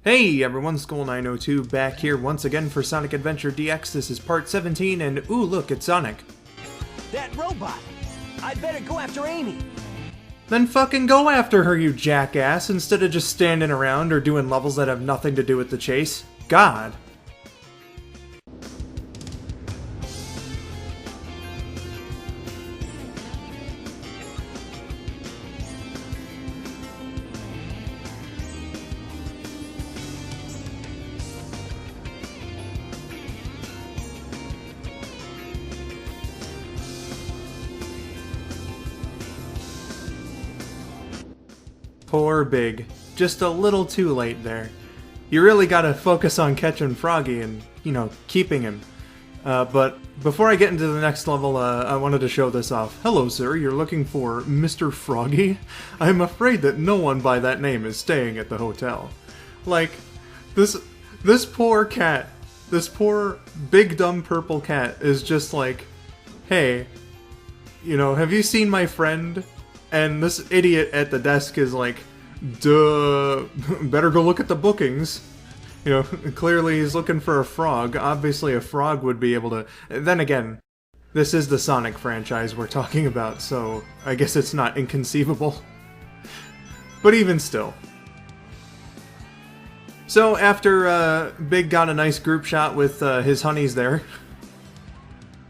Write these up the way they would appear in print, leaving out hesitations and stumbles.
Hey everyone, Skull902 back here once again for Sonic Adventure DX. This is part 17, and ooh look, it's Sonic. That robot! I better go after Amy! Then fucking go after her, you jackass, instead of just standing around or doing levels that have nothing to do with the chase. God. Poor Big. Just a little too late there. You really gotta focus on catching Froggy and, keeping him. But before I get into the next level, I wanted to show this off. Hello, sir. You're looking for Mr. Froggy? I'm afraid that no one by that name is staying at the hotel. Like, this poor cat, this poor big dumb purple cat is just like, hey, have you seen my friend? And this idiot at the desk is like, duh, better go look at the bookings. Clearly he's looking for a frog. Obviously a frog would be able to... Then again, this is the Sonic franchise we're talking about, so I guess it's not inconceivable. But even still. So after Big got a nice group shot with his honeys there,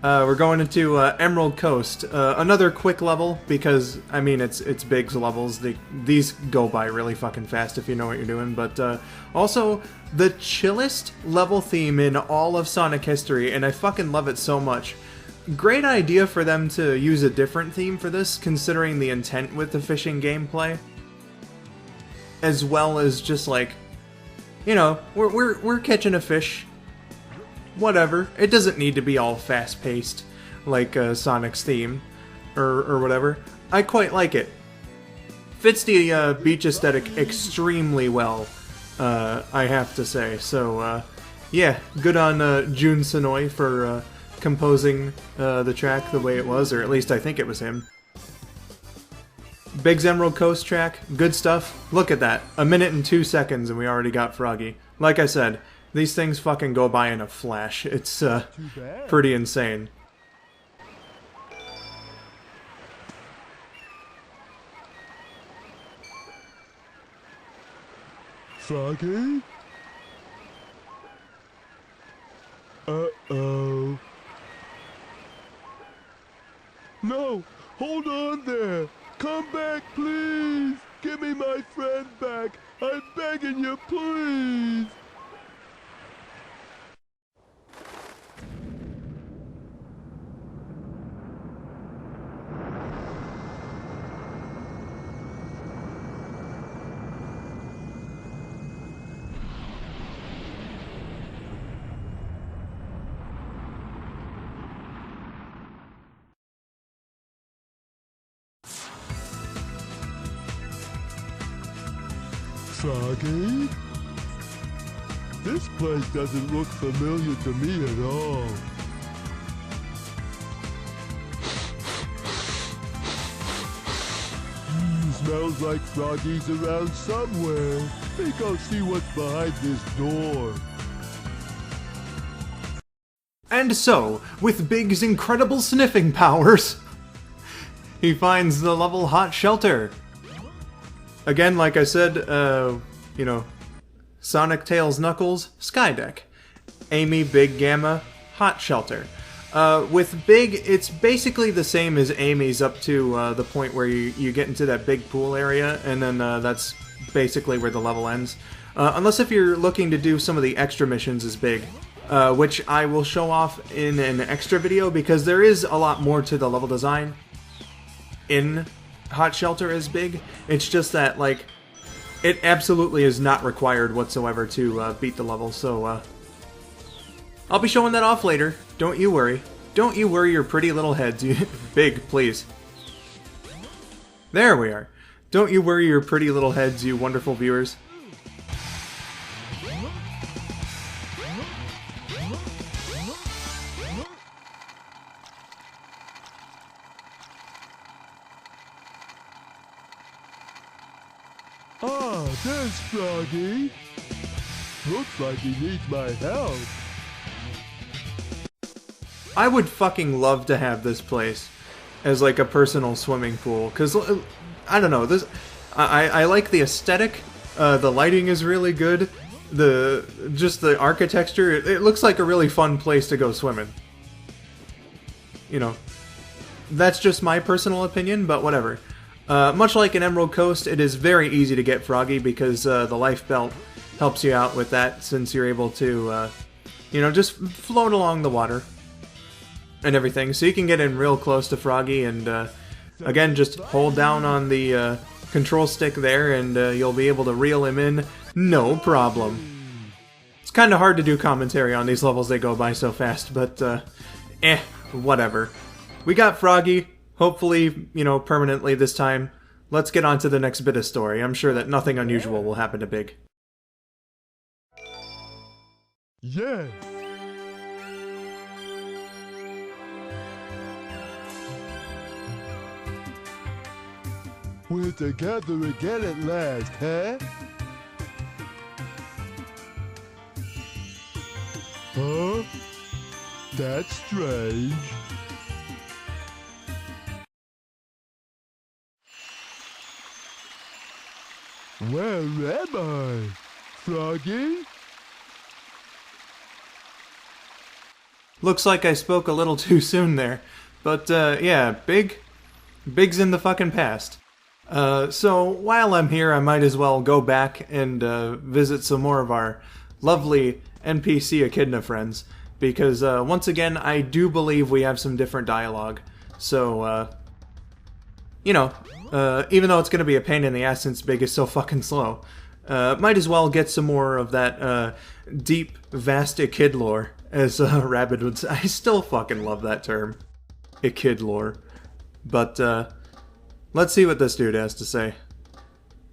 we're going into Emerald Coast. Another quick level, because, I mean, it's Big's levels. These go by really fucking fast if you know what you're doing. But also, the chillest level theme in all of Sonic history, and I fucking love it so much. Great idea for them to use a different theme for this, considering the intent with the fishing gameplay. As well as just like, we're catching a fish. Whatever. It doesn't need to be all fast-paced like Sonic's theme or whatever. I quite like it. Fits the beach aesthetic extremely well, I have to say. So, yeah, good on Jun Sonoy for composing the track the way it was, or at least I think it was him. Big's Emerald Coast track, good stuff. Look at that. 1 minute and 2 seconds and we already got Froggy. Like I said, these things fucking go by in a flash. It's pretty insane. Froggy? Uh-oh. No! Hold on there! Come back, please! Give me my friend back! I'm begging you, please! Froggy? This place doesn't look familiar to me at all. Smells like Froggy's around somewhere. Think I'll see what's behind this door. And so, with Big's incredible sniffing powers, he finds the level Hot Shelter. Again, like I said, Sonic, Tails, Knuckles, Skydeck. Amy, Big, Gamma, Hot Shelter. With Big, it's basically the same as Amy's up to the point where you get into that big pool area, and then that's basically where the level ends. Unless if you're looking to do some of the extra missions as Big, which I will show off in an extra video, because there is a lot more to the level design in Hot Shelter as Big. It's just that, like, it absolutely is not required whatsoever to beat the level, so I'll be showing that off later. Don't you worry. Don't you worry your pretty little heads. Big, please. There we are. Don't you worry your pretty little heads, you wonderful viewers. Ah, there's Froggy. Looks like he needs my help. I would fucking love to have this place as like a personal swimming pool, because I don't know, this I like the aesthetic. The lighting is really good. The architecture, it looks like a really fun place to go swimming. You know, that's just my personal opinion, but whatever. Much like in Emerald Coast, it is very easy to get froggy because the life belt helps you out with that, since you're able to, you know, just float along the water and everything. So you can get in real close to Froggy, and again, just hold down on the control stick there, and you'll be able to reel him in, no problem. It's kind of hard to do commentary on these levels, they go by so fast, but whatever. We got Froggy, hopefully, you know, permanently this time. Let's get on to the next bit of story. I'm sure that nothing unusual will happen to Big. Yes. We're together again at last, huh? Huh? That's strange. Where am I? Froggy? Looks like I spoke a little too soon there. But, yeah, Big's in the fucking past. So, while I'm here, I might as well go back and visit some more of our lovely NPC Echidna friends, because once again, I do believe we have some different dialogue. So, you know, even though it's going to be a pain in the ass since Big is so fucking slow, might as well get some more of that deep, vast echid lore, as Rabbit would say. I still fucking love that term, echid lore. But, let's see what this dude has to say.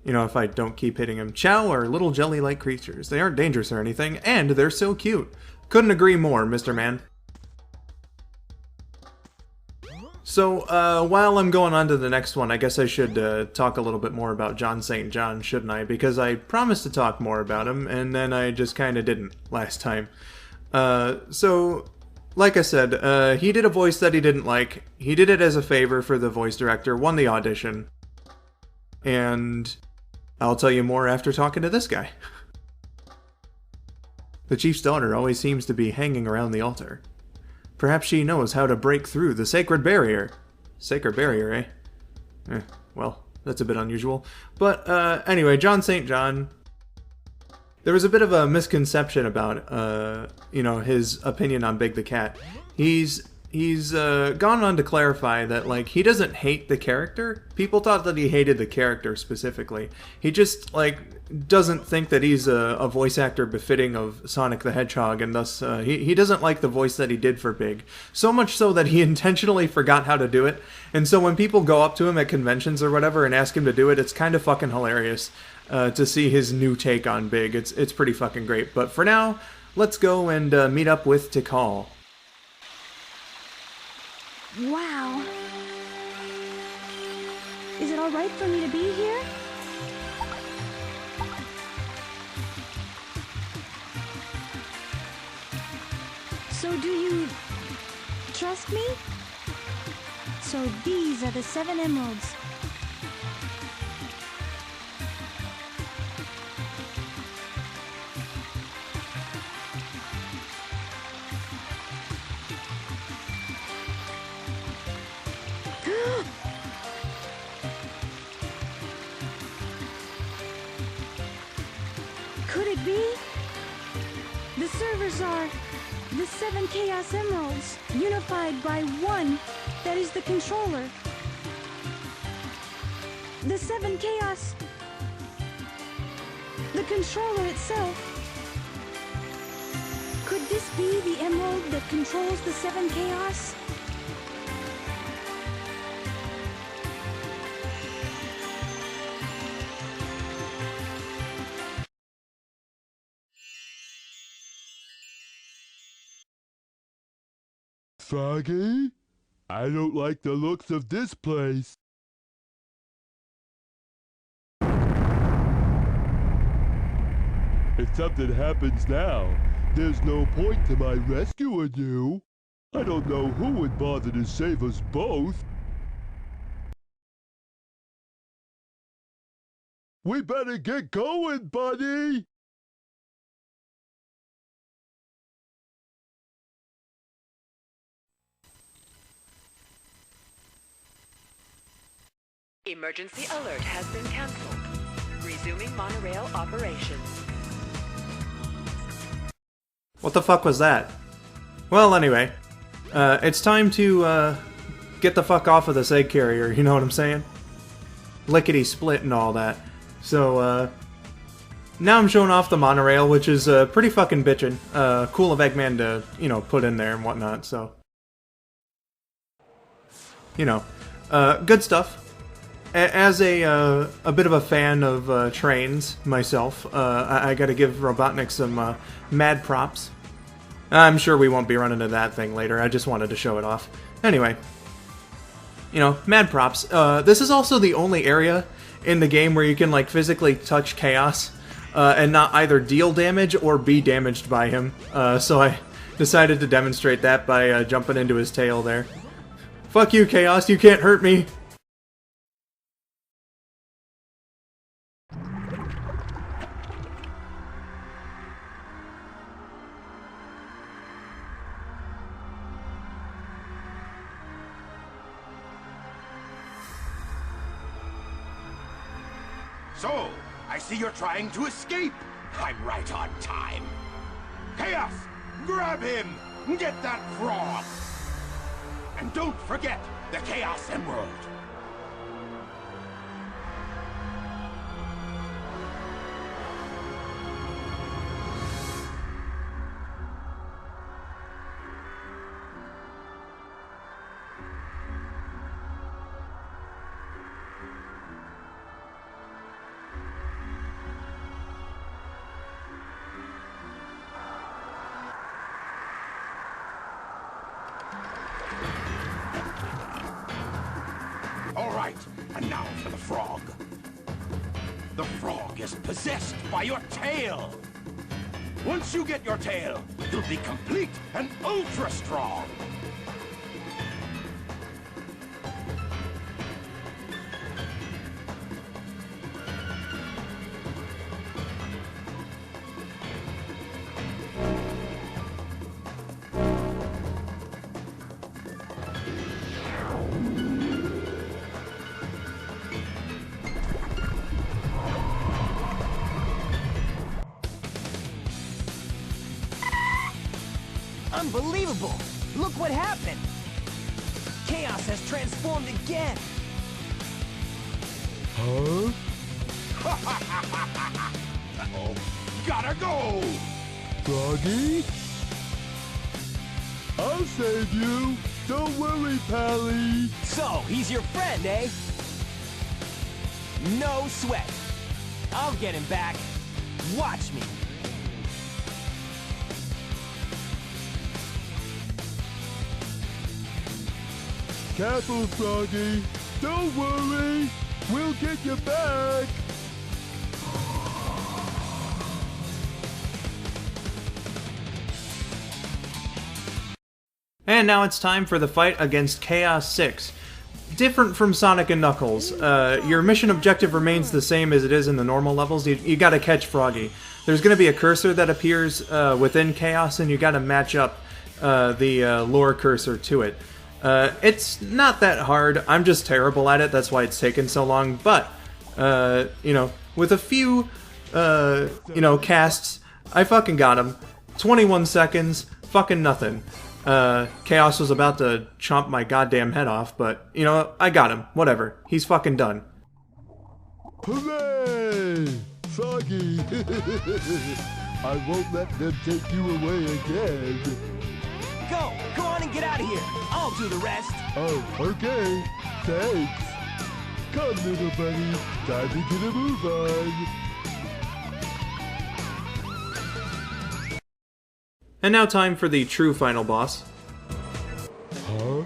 You know, if I don't keep hitting him. Chow are little jelly-like creatures. They aren't dangerous or anything, and they're so cute. Couldn't agree more, Mr. Man. So, while I'm going on to the next one, I guess I should talk a little bit more about John St. John, shouldn't I? Because I promised to talk more about him, and then I just kinda didn't last time. So, like I said, he did a voice that he didn't like. He did it as a favor for the voice director, won the audition. And I'll tell you more after talking to this guy. The chief's daughter always seems to be hanging around the altar. Perhaps she knows how to break through the sacred barrier. Sacred barrier, eh? Well, that's a bit unusual. But, anyway, John St. John. There was a bit of a misconception about, you know, his opinion on Big the Cat. He's gone on to clarify that, like, he doesn't hate the character. People thought that he hated the character specifically. He just, like, doesn't think that he's a voice actor befitting of Sonic the Hedgehog, and thus, he doesn't like the voice that he did for Big. So much so that he intentionally forgot how to do it, and so when people go up to him at conventions or whatever and ask him to do it, it's kind of fucking hilarious. To see his new take on Big. It's pretty fucking great. But for now, let's go and meet up with Tikal. Wow. Is it alright for me to be here? So do you trust me? So these are the 7 emeralds. Could it be? The servers are the 7 Chaos Emeralds, unified by one that is the controller. The 7 Chaos... the controller itself. Could this be the emerald that controls the 7 Chaos? Froggy? I don't like the looks of this place. If something happens now, there's no point to my rescuing you. I don't know who would bother to save us both. We better get going, buddy! Emergency alert has been cancelled. Resuming monorail operations. What the fuck was that? Well, anyway, it's time to get the fuck off of this egg carrier, you know what I'm saying? Lickety split and all that. So, now I'm showing off the monorail, which is pretty fucking bitchin'. Cool of Eggman to, you know, put in there and whatnot, so. You know, good stuff. As a bit of a fan of trains myself, I gotta give Robotnik some mad props. I'm sure we won't be running into that thing later, I just wanted to show it off. Anyway, you know, mad props. This is also the only area in the game where you can, like, physically touch Chaos and not either deal damage or be damaged by him. So I decided to demonstrate that by jumping into his tail there. Fuck you, Chaos, you can't hurt me! So, I see you're trying to escape. I'm right on time. Chaos, grab him! Get that frog! And don't forget the Chaos Emerald! All right, and now for the frog. The frog is possessed by your tail. Once you get your tail, you'll be complete and ultra strong. Unbelievable! Look what happened! Chaos has transformed again! Huh? Uh-oh. Gotta go! Froggy? I'll save you! Don't worry, Pally! So, he's your friend, eh? No sweat. I'll get him back. Watch me. Careful, Froggy! Don't worry! We'll get you back! And now it's time for the fight against Chaos 6. Different from Sonic and Knuckles, your mission objective remains the same as it is in the normal levels. You gotta catch Froggy. There's gonna be a cursor that appears within Chaos, and you gotta match up the lure cursor to it. It's not that hard. I'm just terrible at it. That's why it's taken so long. But, you know, with a few, you know, casts, I fucking got him. 21 seconds, fucking nothing. Chaos was about to chomp my goddamn head off, but, you know, I got him. Whatever. He's fucking done. Hooray! Froggy! I won't let them take you away again. Go on and get out of here. I'll do the rest. Oh, okay. Thanks. Come, little buddy. Time to get a move on. And now time for the true final boss. Huh?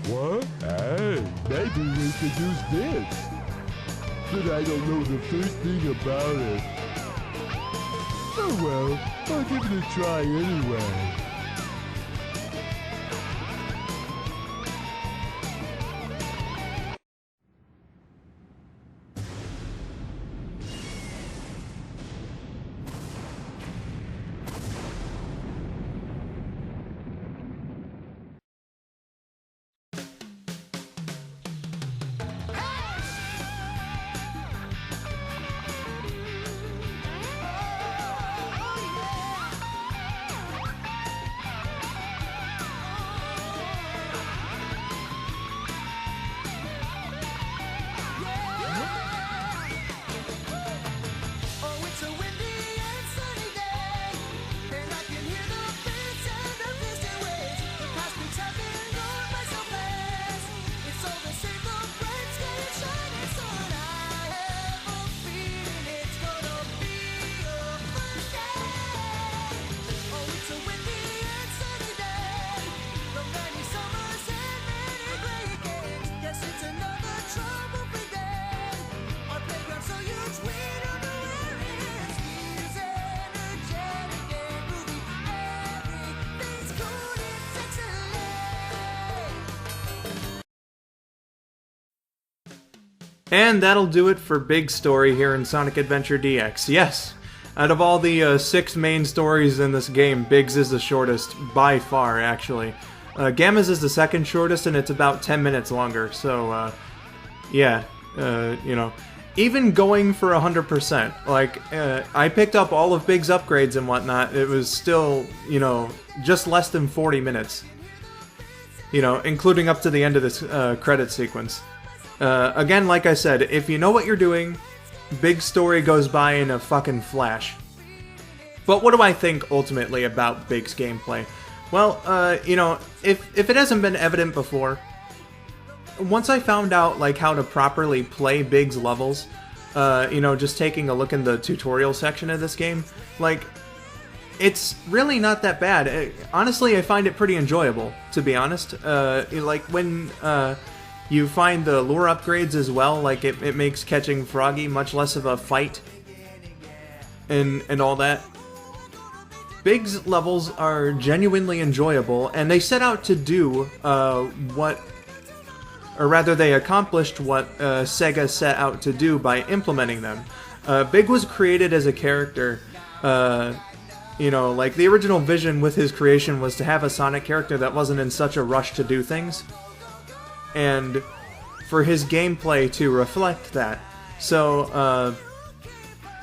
What? Hey, maybe we could use this. But I don't know the first thing about it. Oh well, I'll give it a try anyway. And that'll do it for Big Story here in Sonic Adventure DX. Yes, out of all the 6 main stories in this game, Big's is the shortest, by far, actually. Gamma's is the second shortest, and it's about 10 minutes longer, so, yeah, you know, even going for 100%, like, I picked up all of Big's upgrades and whatnot, it was still, you know, just less than 40 minutes. You know, including up to the end of this credit sequence. Again, like I said, if you know what you're doing, Big Story goes by in a fucking flash. But what do I think ultimately about Big's gameplay? Well, you know, if it hasn't been evident before, once I found out like how to properly play Big's levels, you know, just taking a look in the tutorial section of this game, like, it's really not that bad. Honestly, I find it pretty enjoyable, to be honest. Like, when you find the lure upgrades as well, like, it makes catching Froggy much less of a fight, and all that. Big's levels are genuinely enjoyable, and they set out to do they accomplished what Sega set out to do by implementing them. Big was created as a character, you know, like, the original vision with his creation was to have a Sonic character that wasn't in such a rush to do things, and for his gameplay to reflect that. So,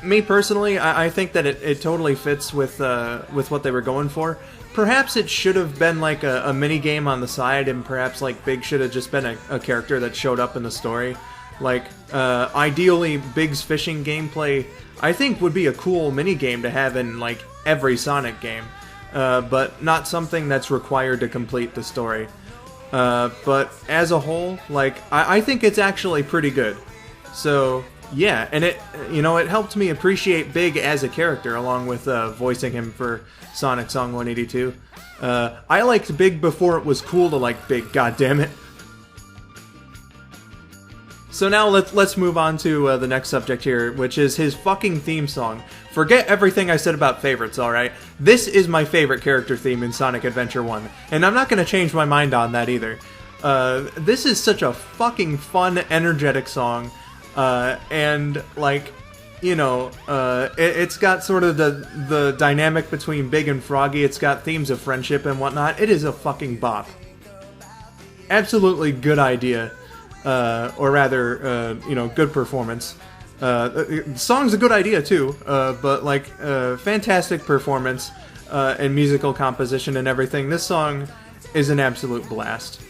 me personally, I think that it totally fits with what they were going for. Perhaps it should have been like a mini-game on the side, and perhaps like Big should have just been a character that showed up in the story. Like, ideally, Big's fishing gameplay, I think, would be a cool mini-game to have in like every Sonic game, but not something that's required to complete the story. But as a whole, like, I think it's actually pretty good. So, yeah, and it, you know, it helped me appreciate Big as a character, along with voicing him for Sonic Song 182. I liked Big before it was cool to like Big, goddammit. So now let's move on to the next subject here, which is his fucking theme song. Forget everything I said about favorites, alright? This is my favorite character theme in Sonic Adventure 1, and I'm not going to change my mind on that either. This is such a fucking fun, energetic song, and, like, you know, it's got sort of the dynamic between Big and Froggy, it's got themes of friendship and whatnot. It is a fucking bop. Absolutely good idea. Or rather, you know, good performance. The song's a good idea too, but like, fantastic performance, and musical composition and everything. This song is an absolute blast.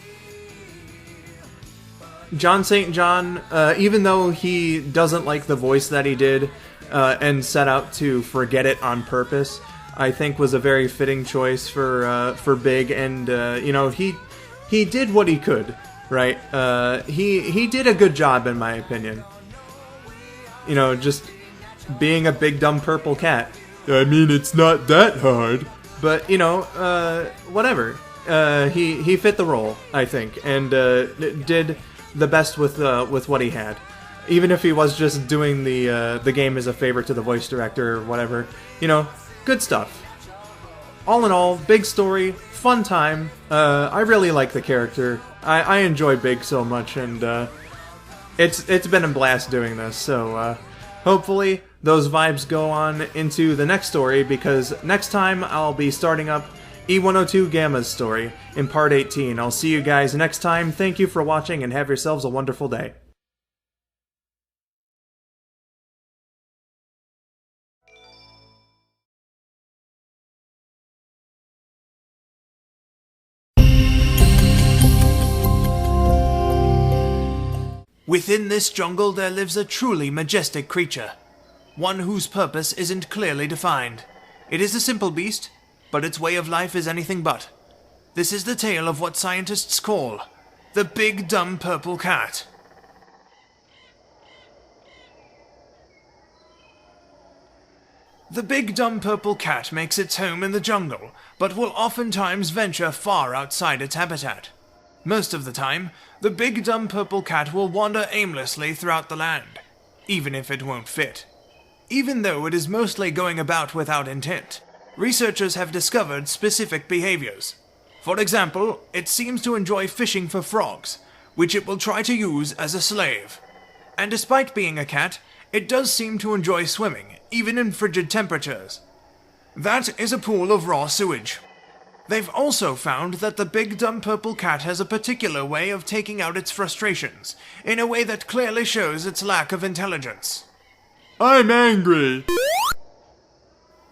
John St. John, even though he doesn't like the voice that he did, and set out to forget it on purpose, I think was a very fitting choice for Big, and, you know, he did what he could. Right, he did a good job, in my opinion. You know, just being a big dumb purple cat. I mean, it's not that hard. But, you know, whatever. He fit the role, I think, and did the best with what he had. Even if he was just doing the game as a favor to the voice director or whatever. You know, Good stuff. All in all, big story, fun time. I really like the character. I enjoy Big so much, and it's been a blast doing this. So hopefully those vibes go on into the next story, because next time I'll be starting up E102 Gamma's story in part 18. I'll see you guys next time. Thank you for watching, and have yourselves a wonderful day. Within this jungle there lives a truly majestic creature, one whose purpose isn't clearly defined. It is a simple beast, but its way of life is anything but. This is the tale of what scientists call the Big Dumb Purple Cat. The Big Dumb Purple Cat makes its home in the jungle, but will oftentimes venture far outside its habitat. Most of the time, the Big Dumb Purple Cat will wander aimlessly throughout the land, even if it won't fit. Even though it is mostly going about without intent, researchers have discovered specific behaviors. For example, it seems to enjoy fishing for frogs, which it will try to use as a slave. And despite being a cat, it does seem to enjoy swimming, even in frigid temperatures. That is a pool of raw sewage. They've also found that the Big Dumb Purple Cat has a particular way of taking out its frustrations, in a way that clearly shows its lack of intelligence. I'm angry.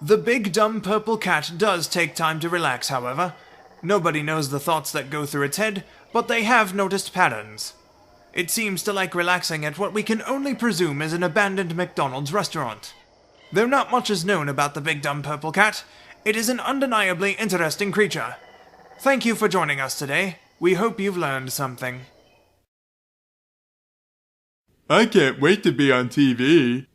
The Big Dumb Purple Cat does take time to relax, however. Nobody knows the thoughts that go through its head, but they have noticed patterns. It seems to like relaxing at what we can only presume is an abandoned McDonald's restaurant. Though not much is known about the Big Dumb Purple Cat, it is an undeniably interesting creature. Thank you for joining us today. We hope you've learned something. I can't wait to be on TV.